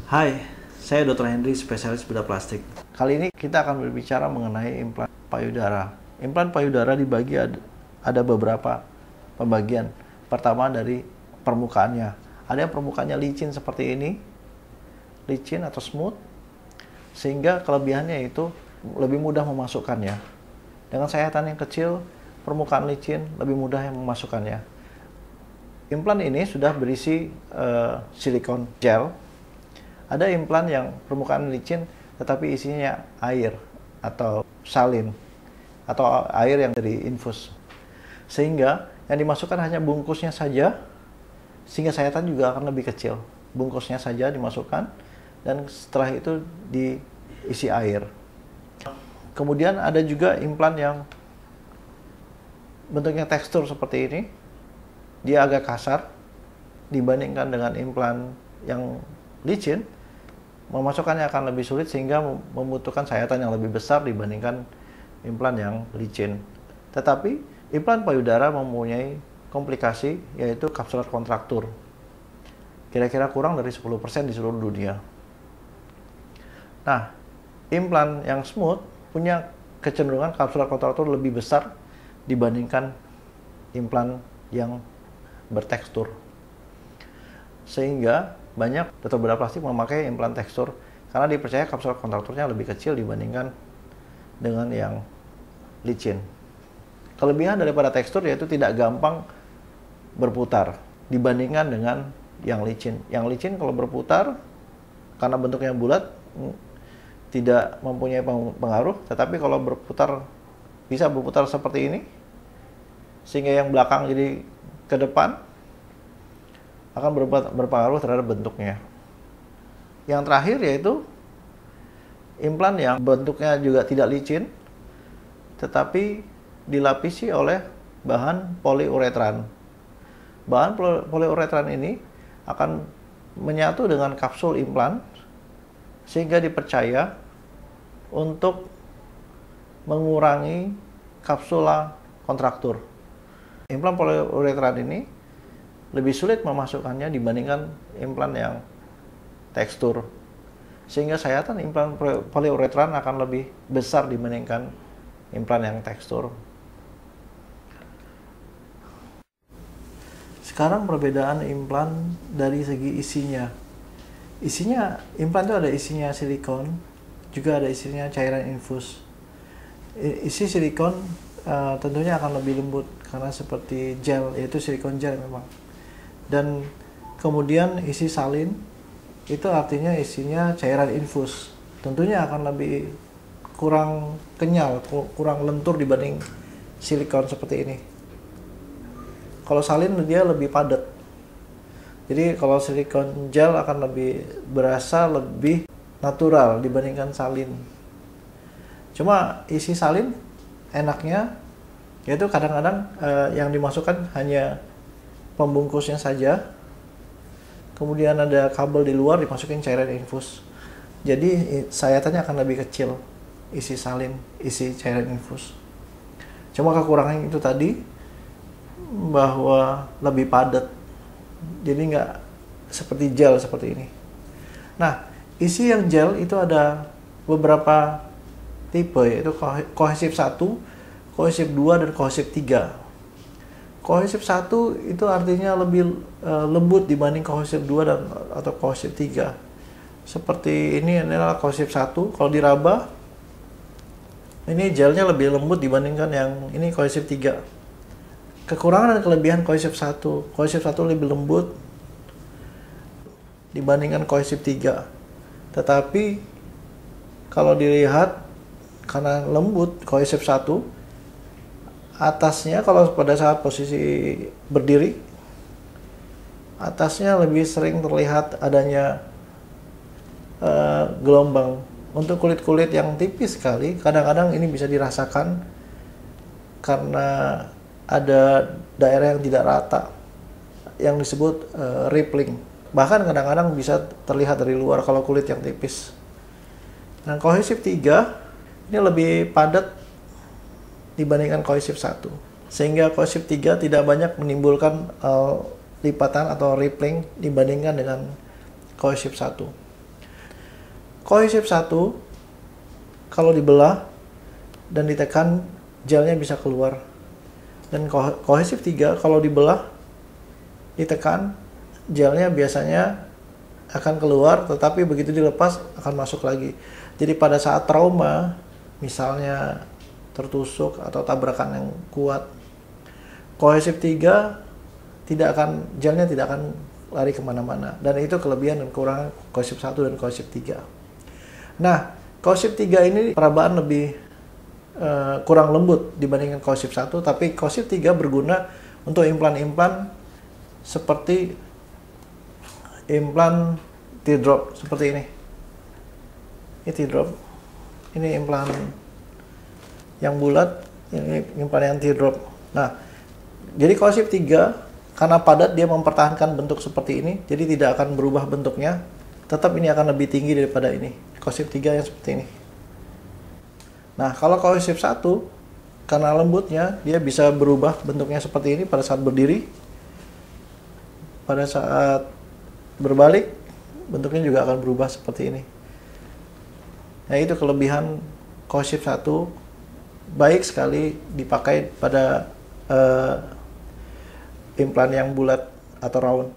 Hai, saya Dr. Henry, spesialis bedah plastik. Kali ini kita akan berbicara mengenai implan payudara. Implan payudara dibagi ada beberapa pembagian. Pertama dari permukaannya. Ada yang permukaannya licin seperti ini, licin atau smooth, sehingga kelebihannya itu lebih mudah memasukkannya. Dengan sayatan yang kecil, permukaan licin lebih mudah yang memasukkannya. Implan ini sudah berisi silikon gel. Ada implan yang permukaan licin tetapi isinya air atau salin atau air yang dari infus. Sehingga yang dimasukkan hanya bungkusnya saja, sehingga sayatan juga akan lebih kecil. Bungkusnya saja dimasukkan dan setelah itu diisi air. Kemudian ada juga implan yang bentuknya tekstur seperti ini. Dia agak kasar dibandingkan dengan implan yang licin. Memasukkannya akan lebih sulit sehingga membutuhkan sayatan yang lebih besar dibandingkan implan yang licin. Tetapi implan payudara mempunyai komplikasi, yaitu kapsular kontraktur. Kira-kira kurang dari 10% di seluruh dunia. Nah, implan yang smooth punya kecenderungan kapsular kontraktur lebih besar dibandingkan implan yang bertekstur. Sehingga banyak dokter bedah plastik memakai implan tekstur karena dipercaya kapsular kontrakturnya lebih kecil dibandingkan dengan yang licin. Kelebihan daripada tekstur yaitu tidak gampang berputar dibandingkan dengan yang licin. Yang licin kalau berputar karena bentuknya bulat tidak mempunyai pengaruh, tetapi kalau berputar bisa berputar seperti ini sehingga yang belakang jadi ke depan akan berpengaruh terhadap bentuknya. Yang terakhir yaitu implan yang bentuknya juga tidak licin tetapi dilapisi oleh bahan poliuretran. Bahan poliuretran ini akan menyatu dengan kapsul implan sehingga dipercaya untuk mengurangi kapsula kontraktur. Implan poliuretran ini lebih sulit memasukkannya dibandingkan implan yang tekstur. Sehingga sayatan implan poliuretran akan lebih besar dibandingkan implan yang tekstur. Sekarang perbedaan implan dari segi isinya. Isinya, implan itu ada isinya silikon, juga ada isinya cairan infus. Isi silikon tentunya akan lebih lembut karena seperti gel, yaitu silikon gel memang. Dan kemudian isi salin itu artinya isinya cairan infus, tentunya akan lebih kurang kenyal, kurang lentur dibanding silikon seperti ini. Kalau salin dia lebih padat, jadi kalau silikon gel akan lebih berasa lebih natural dibandingkan salin. Cuma isi salin enaknya yaitu kadang-kadang yang dimasukkan hanya pembungkusnya saja, kemudian ada kabel di luar dimasukin cairan infus, jadi sayatannya akan lebih kecil isi salin, isi cairan infus. Cuma kekurangan itu tadi bahwa lebih padat, jadi nggak seperti gel seperti ini. Nah, isi yang gel itu ada beberapa tipe, yaitu kohesif 1, kohesif 2, dan kohesif 3. Kohesif 1 itu artinya lebih lembut dibanding kohesif 2 dan atau kohesif 3. Seperti ini adalah kohesif 1. Kalau diraba, ini gelnya lebih lembut dibandingkan yang ini kohesif 3. Kekurangan dan kelebihan kohesif 1. Kohesif 1 lebih lembut dibandingkan kohesif 3. Tetapi kalau dilihat karena lembut kohesif 1, atasnya kalau pada saat posisi berdiri, atasnya lebih sering terlihat adanya gelombang. Untuk kulit-kulit yang tipis sekali, kadang-kadang ini bisa dirasakan karena ada daerah yang tidak rata, yang disebut rippling. Bahkan kadang-kadang bisa terlihat dari luar kalau kulit yang tipis. Nah, kohesif 3 ini lebih padat dibandingkan kohesif 1. Sehingga kohesif 3 tidak banyak menimbulkan lipatan atau rippling dibandingkan dengan kohesif 1. Cohesive 1 kalau dibelah dan ditekan gelnya bisa keluar. Dan Cohesive 3 kalau dibelah ditekan gelnya biasanya akan keluar, tetapi begitu dilepas akan masuk lagi. Jadi pada saat trauma, misalnya tertusuk atau tabrakan yang kuat, Cohesive 3 gelnya tidak akan lari kemana-mana. Dan itu kelebihan dan kekurangan Cohesive 1 dan Cohesive 3. Nah, Cohesive 3 ini perabaan lebih kurang lembut dibandingkan Cohesive 1, tapi Cohesive 3 berguna untuk implan-implan seperti implan teardrop seperti ini. Ini teardrop. Ini implan yang bulat, ini implan yang teardrop. Nah, jadi Cohesive 3 karena padat dia mempertahankan bentuk seperti ini, jadi tidak akan berubah bentuknya. Tetap ini akan lebih tinggi daripada ini. Cohesive 3 yang seperti ini. Nah, kalau Cohesive 1 karena lembutnya dia bisa berubah bentuknya seperti ini pada saat berdiri. Pada saat berbalik bentuknya juga akan berubah seperti ini. Nah, itu kelebihan Cohesive 1, baik sekali dipakai pada implan yang bulat atau round.